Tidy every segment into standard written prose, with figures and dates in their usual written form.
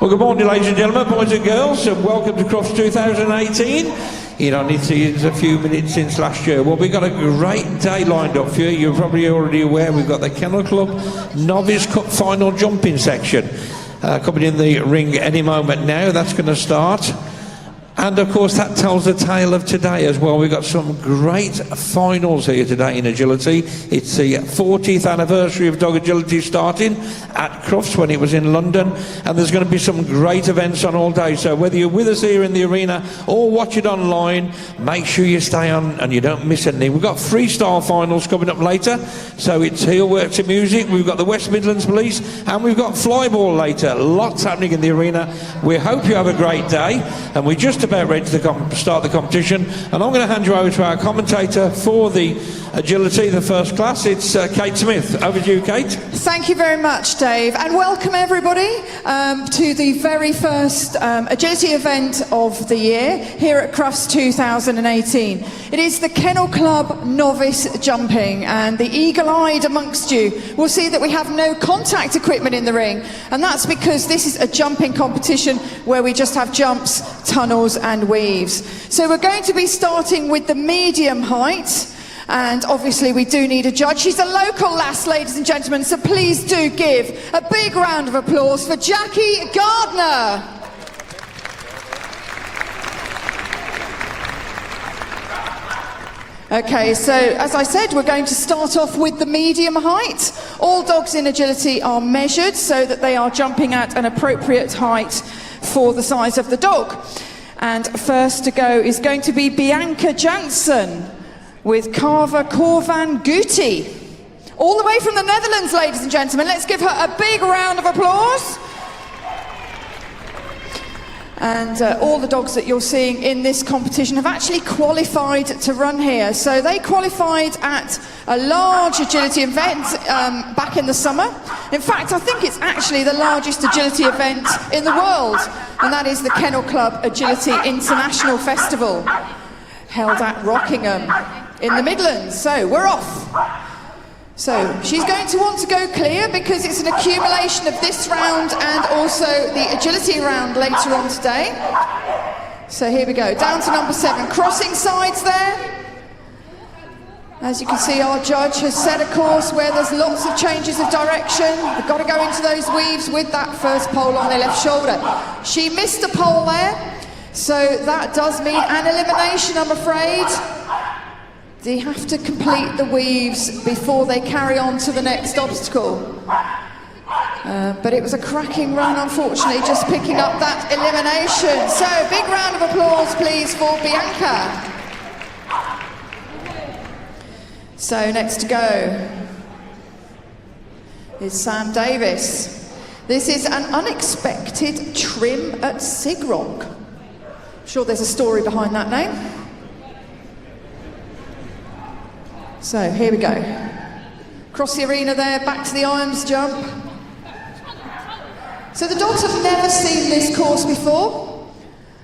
Well, good morning, ladies and gentlemen, boys and girls, and welcome to Crufts 2018. It only is a few minutes since last year. Well, we've got a great day lined up for you. You're probably already aware we've got the Kennel Club Novice Cup final jumping section coming in the ring any moment now. That's going to start. And of course that tells the tale of today as well. We've got some great finals here today in agility. It's the 40th anniversary of dog agility starting at Crufts when it was in London, and there's going to be some great events on all day. So whether you're with us here in the arena or watch it online, make sure you stay on and you don't miss anything. We've got freestyle finals coming up later, so it's heel work to music. We've got the West Midlands Police, and we've got flyball later. Lots happening in the arena. We hope you have a great day, and we're just about ready to start the competition, and I'm going to hand you over to our commentator for the agility, the first class. It's Kate Smith. Over to you, Kate. Thank you very much, Dave, and welcome everybody to the very first agility event of the year here at Crufts 2018. It is the Kennel Club Novice Jumping, and the eagle-eyed amongst you will see that we have no contact equipment in the ring, and that's because this is a jumping competition where we just have jumps, tunnels and weaves. So we're going to be starting with the medium height, and obviously we do need a judge. She's a local lass, ladies and gentlemen, so please do give a big round of applause for Jackie Gardner. Okay, so as I said, we're going to start off with the medium height. All dogs in agility are measured so that they are jumping at an appropriate height for the size of the dog. And first to go is going to be Bianca Jansen with Carver Corvan Guti. All the way from the Netherlands, ladies and gentlemen. Let's give her a big round of applause. And all the dogs that you're seeing in this competition have actually qualified to run here. So they qualified at a large agility event back in the summer. In fact, I think it's actually the largest agility event in the world, and that is the Kennel Club Agility International Festival, held at Rockingham in the Midlands. So we're off. So she's going to want to go clear because it's an accumulation of this round and also the agility round later on today. So here we go, down to number 7, crossing sides there. As you can see, our judge has set a course where there's lots of changes of direction. They've got to go into those weaves with that first pole on their left shoulder. She missed a pole there, so that does mean an elimination, I'm afraid. They have to complete the weaves before they carry on to the next obstacle. But it was a cracking run, unfortunately, just picking up that elimination. So, big round of applause, please, for Bianca. So, next to go is Sam Davis. This is an unexpected trim at Sigrog. I'm sure there's a story behind that name. So here we go. Across the arena there, back to the arms jump. So the dogs have never seen this course before,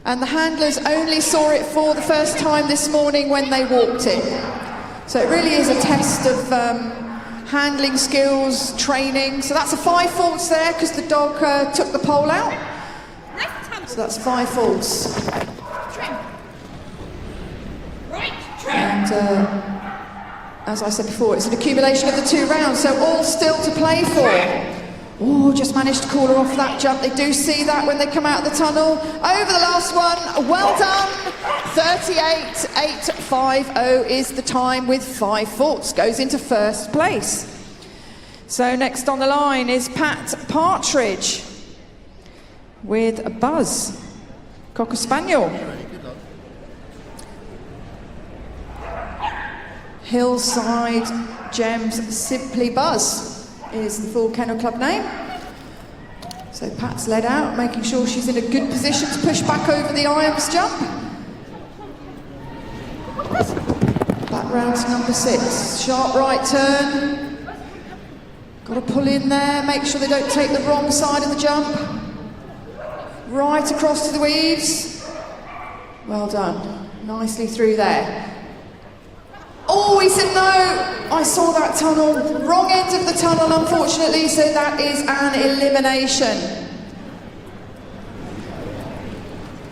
and the handlers only saw it for the first time this morning when they walked in. So it really is a test of handling skills, training. So that's a 5 faults there because the dog took the pole out. So that's 5 faults. And as I said before, it's an accumulation of the 2 rounds, so all still to play for. Oh, just managed to call her off that jump. They do see that when they come out of the tunnel. Over the last one, well done. 38.850 is the time with 5 faults. Goes into first place. So next on the line is Pat Partridge with a Buzz, Cocker Spaniel. Hillside Gems Simply Buzz is the full Kennel Club name. So Pat's led out, making sure she's in a good position to push back over the irons jump. Back round to number 6. Sharp right turn. Got to pull in there, make sure they don't take the wrong side of the jump. Right across to the weaves. Well done. Nicely through there. Oh, he said no, I saw that tunnel, wrong end of the tunnel unfortunately, so that is an elimination.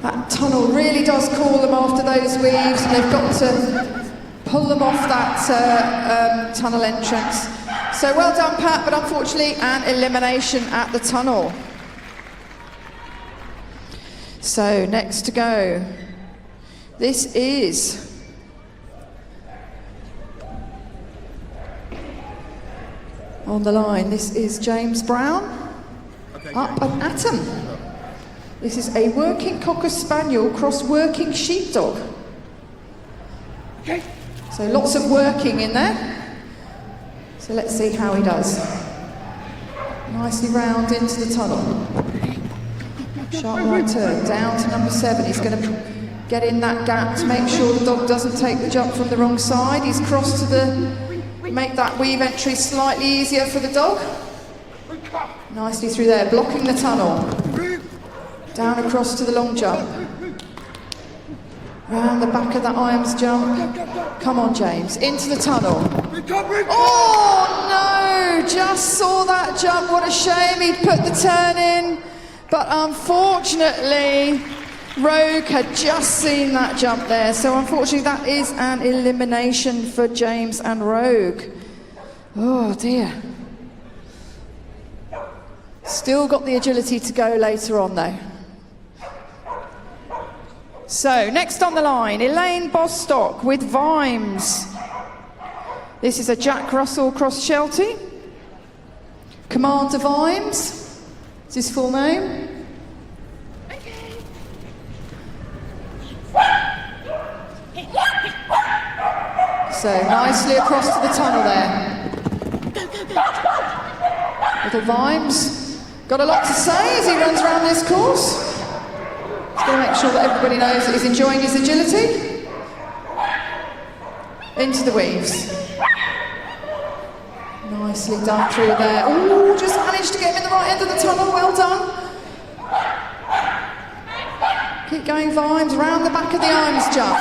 That tunnel really does call them after those weaves, and they've got to pull them off that tunnel entrance. So well done, Pat, but unfortunately an elimination at the tunnel. So next to go, this is on the line, this is James Brown, up an atom. This is a working Cocker Spaniel cross working sheepdog. Okay. So lots of working in there. So let's see how he does. Nicely round into the tunnel. Sharp right turn, down to number 7. He's going to get in that gap to make sure the dog doesn't take the jump from the wrong side. He's crossed to the, make that weave entry slightly easier for the dog. Nicely through there, blocking the tunnel. Down across to the long jump. Round the back of that irons jump. Come on, James, into the tunnel. Oh no, just saw that jump. What a shame he'd put the turn in. But unfortunately, Rogue had just seen that jump there. So unfortunately, that is an elimination for James and Rogue. Oh dear. Still got the agility to go later on though. So next on the line, Elaine Bostock with Vimes. This is a Jack Russell cross Sheltie. Commander Vimes. Is his full name? So nicely across to the tunnel there. Little Vimes. Got a lot to say as he runs around this course. He's going to make sure that everybody knows that he's enjoying his agility. Into the weaves. Nicely done through there. Ooh, just managed to get him in the right end of the tunnel. Well done. Keep going, Vimes. Round the back of the irons jump.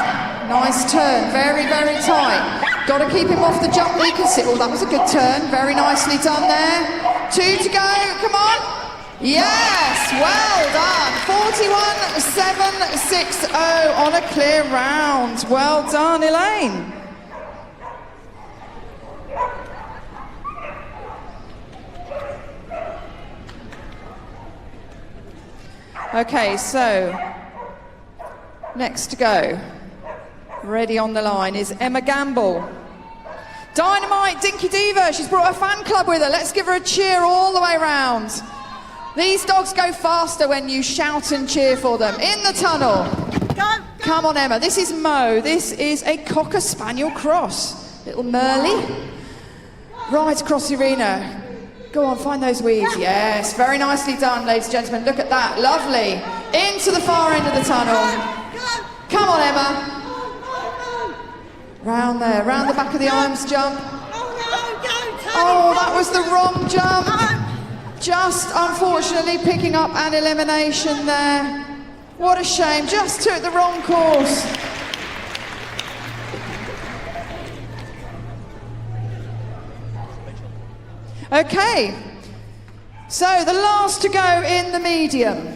Nice turn. Very, very tight. Got to keep him off the jump that he can sit. Oh, that was a good turn. Very nicely done there. 2 to go. Come on. Yes, well done. 41.760 on a clear round. Well done, Elaine. Okay, so next to go, ready on the line, is Emma Gamble. Dynamite, Dinky Diva. She's brought her fan club with her. Let's give her a cheer all the way round. These dogs go faster when you shout and cheer for them. In the tunnel. Go. Come on, Emma. This is Mo. This is a Cocker Spaniel cross. Little Merle. Right across the arena. Go on, find those weaves. Yes, very nicely done, ladies and gentlemen. Look at that. Lovely. Into the far end of the tunnel. Come on, Emma. Round there. Round the back of the arms jump. Oh, that was the wrong jump. Just unfortunately picking up an elimination there. What a shame, just took the wrong course. Okay, so the last to go in the medium.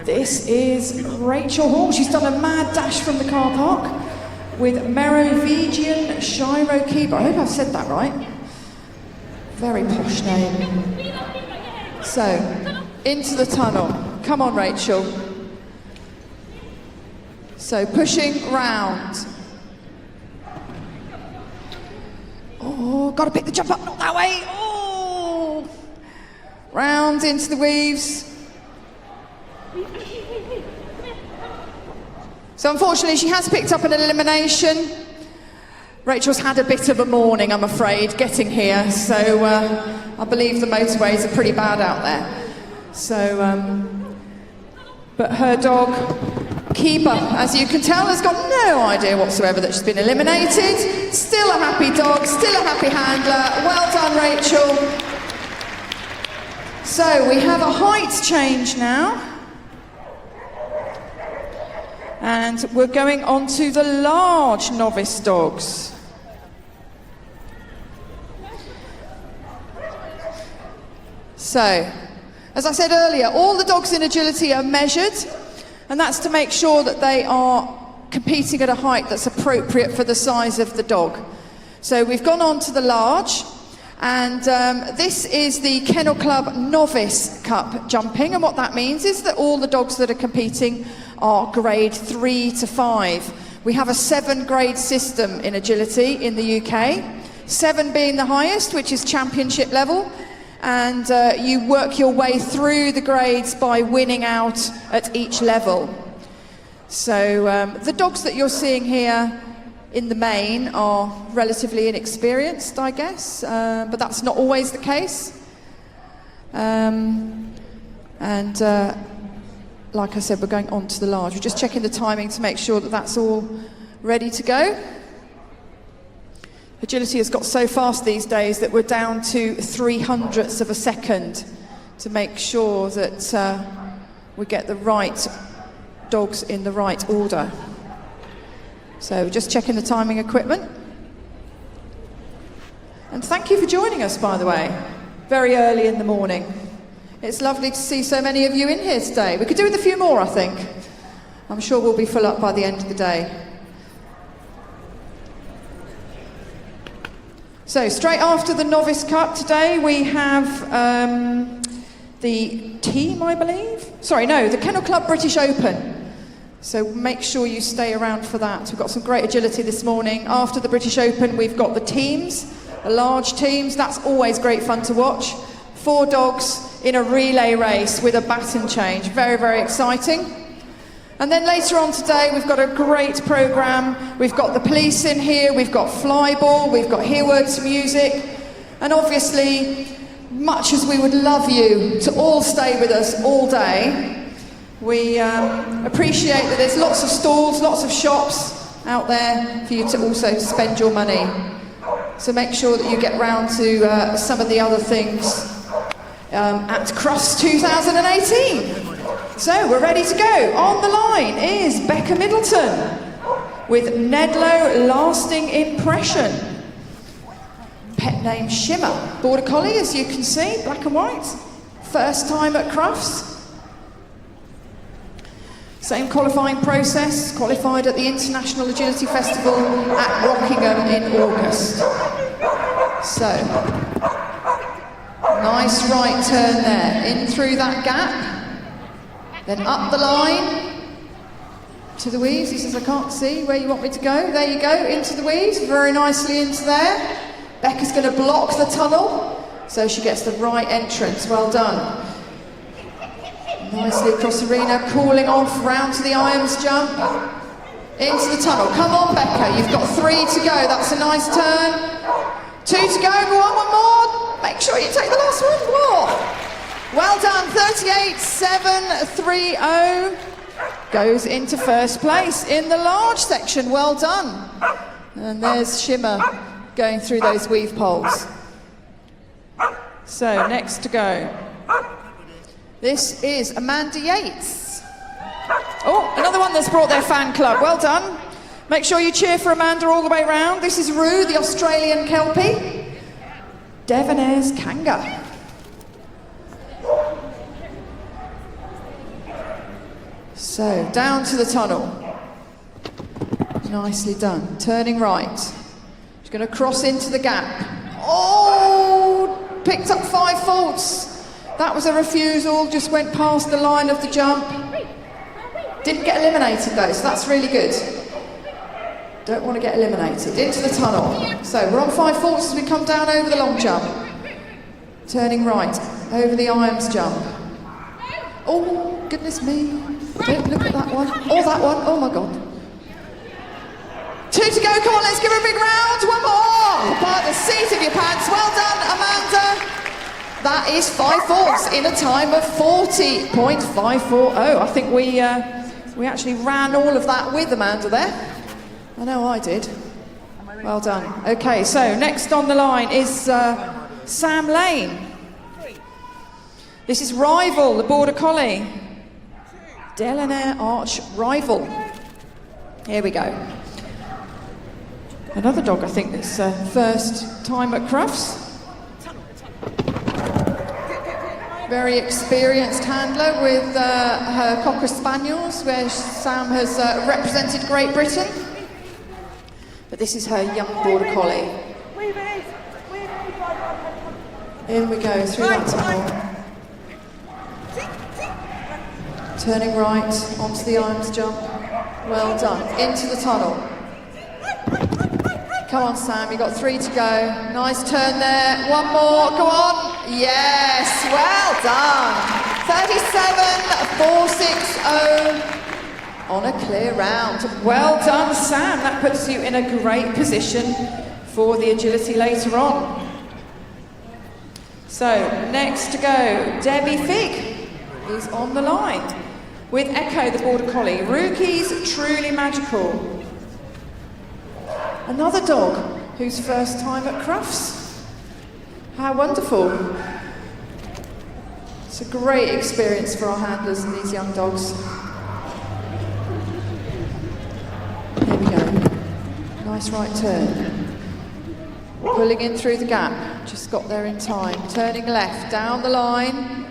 This is Rachel Hall. She's done a mad dash from the car park with Merovingian Shiro Keeper. I hope I've said that right. Very posh name. So, into the tunnel. Come on, Rachel. So, pushing round. Oh, got to pick the jump up, not that way. Oh! Round into the weaves. So, unfortunately, she has picked up an elimination. Rachel's had a bit of a morning, I'm afraid, getting here, so I believe the motorways are pretty bad out there. So, but her dog, Keeper, as you can tell, has got no idea whatsoever that she's been eliminated. Still a happy dog, still a happy handler. Well done, Rachel. So, we have a height change now. And we're going on to the large novice dogs. So, As I said earlier, all the dogs in agility are measured, and that's to make sure that they are competing at a height that's appropriate for the size of the dog. So we've gone on to the large, and this is the Kennel Club Novice Cup jumping, and what that means is that all the dogs that are competing are grade 3 to 5. We have a 7-grade system in agility in the UK, 7 being the highest, which is championship level, and you work your way through the grades by winning out at each level. So the dogs that you're seeing here in the main are relatively inexperienced, I guess, but that's not always the case. Like I said, we're going on to the large. We're just checking the timing to make sure that that's all ready to go. Agility has got so fast these days that we're down to 300ths of a second to make sure that we get the right dogs in the right order. So just checking the timing equipment. And thank you for joining us, by the way, very early in the morning. It's lovely to see so many of you in here today. We could do with a few more, I think. I'm sure we'll be full up by the end of the day. So straight after the Novice Cup today, we have the team, I believe? Sorry, no, the Kennel Club British Open. So make sure you stay around for that. We've got some great agility this morning. After the British Open, we've got the teams, the large teams. That's always great fun to watch. 4 dogs in a relay race with a baton change. Very, very exciting. And then later on today, we've got a great programme. We've got the police in here, we've got flyball, we've got Herewords music. And obviously, much as we would love you to all stay with us all day, we appreciate that there's lots of stalls, lots of shops out there for you to also spend your money. So make sure that you get round to some of the other things at Crufts 2018. So we're ready to go. On the line is Becca Middleton with Nedlow Lasting Impression. Pet name Shimmer. Border Collie, as you can see, black and white. First time at Crufts. Same qualifying process, qualified at the International Agility Festival at Rockingham in August. So, nice right turn there, in through that gap, then up the line to the weaves. He says, I can't see where you want me to go. There you go, into the weaves, very nicely into there. Becca's going to block the tunnel, so she gets the right entrance. Well done. Nicely across the arena, cooling off, round to the irons jump, into the tunnel. Come on, Becca, you've got 3 to go. That's a nice turn. 2 to go, go on, one more. Make sure you take the last one. Whoa. Well done, 38.730. Goes into first place in the large section. Well done. And there's Shimmer going through those weave poles. So, next to go. This is Amanda Yates. Oh, another one that's brought their fan club. Well done. Make sure you cheer for Amanda all the way round. This is Rue, the Australian Kelpie. Devonaire's Kanga. So, down to the tunnel. Nicely done. Turning right. She's going to cross into the gap. Oh, picked up 5 faults. That was a refusal, just went past the line of the jump. Didn't get eliminated though, so that's really good. Don't want to get eliminated. Into the tunnel. So we're on 5 faults as we come down over the long jump. Turning right, over the irons jump. Oh, goodness me. Don't look at that one. Or that one, oh my God. 2 to go, come on, let's give her a big round. One more. By the seat of your pants. Well done, Amanda. That is 5 faults in a time of 40.540. I think we actually ran all of that with Amanda there. I know I did. Well done. Okay, so next on the line is Sam Lane. This is Rival, the Border Collie. Delainair Arch Rival. Here we go. Another dog, I think, that's first time at Crufts. Very experienced handler with her Cocker Spaniels, where Sam has represented Great Britain. But this is her young Border Collie. In we go through that tunnel. Turning right onto the arms jump. Well done. Into the tunnel. Come on, Sam, you've got 3 to go. Nice turn there. One more. Go on. Yes, well done. 37.460 on a clear round. Well done, Sam. That puts you in a great position for the agility later on. So, next to go, Debbie Fig is on the line with Echo, the Border Collie. Rookies, truly magical. Another dog whose first time at Crufts. How wonderful. It's a great experience for our handlers and these young dogs. Here we go. Nice right turn. Pulling in through the gap. Just got there in time. Turning left, down the line.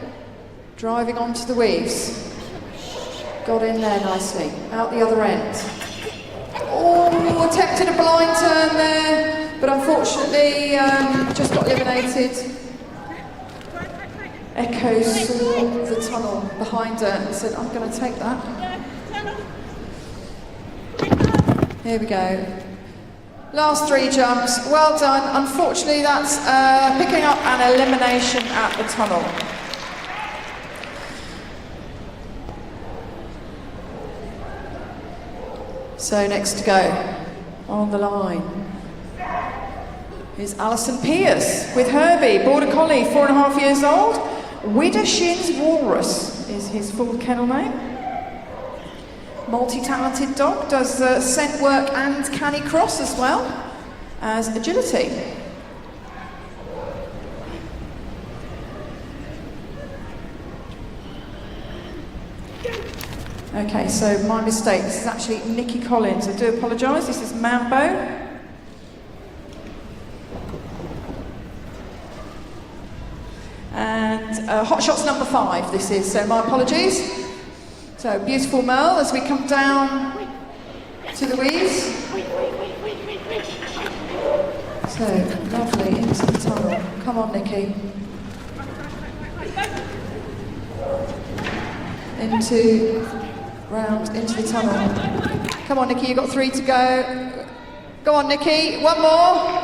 Driving onto the weaves. Got in there nicely. Out the other end. Oh, attempted a blind turn there, but unfortunately just got eliminated. Echo saw the tunnel behind her and said, I'm going to take that. Here we go. Last 3 jumps, well done. Unfortunately that's picking up an elimination at the tunnel. So next to go on the line is Alison Pierce with Herbie, Border Collie, 4.5 years old. Widdershins Walrus is his full kennel name. Multi-talented dog, does scent work and canny cross as well as agility. Okay, so my mistake, this is actually Nikki Collins. I do apologise, this is Mambo. And Hot Shots number 5 this is, so my apologies. So beautiful Merle as we come down to the weaves. So lovely into the tunnel. Come on, Nikki. Round into the tunnel. Come on, Nikki, you've got 3 to go. Go on, Nikki, one more.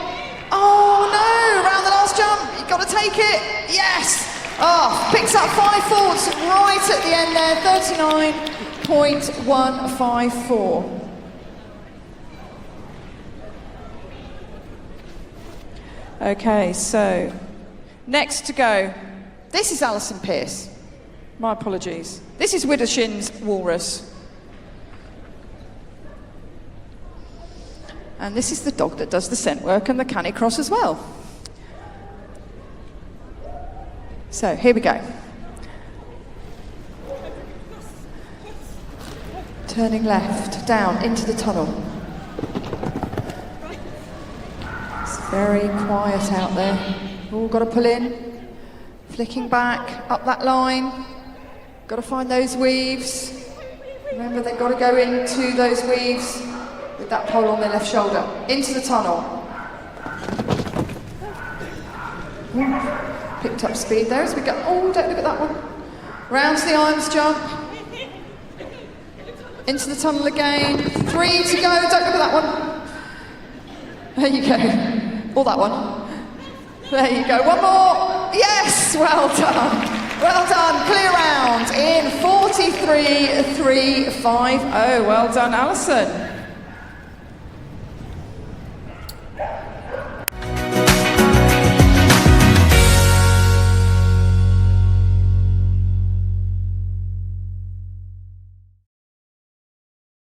Oh no, round the last jump, you've got to take it. Yes! Oh, picks up 5 forwards right at the end there, 39.154. Okay, so next to go. This is Alison Pierce. My apologies. This is Widdershins Walrus. And this is the dog that does the scent work and the canny cross as well. So here we go. Turning left, down into the tunnel. It's very quiet out there. All got to pull in. Flicking back, up that line. Got to find those weaves. Remember, they've got to go into those weaves with that pole on their left shoulder. Into the tunnel. Ooh, picked up speed there as we go. Oh, don't look at that one. Round to the arms jump. Into the tunnel again. 3 to go. Don't look at that one. There you go. Or that one. There you go. One more. Yes, well done. Well done. Clear round in 43.350. Well done, Alison.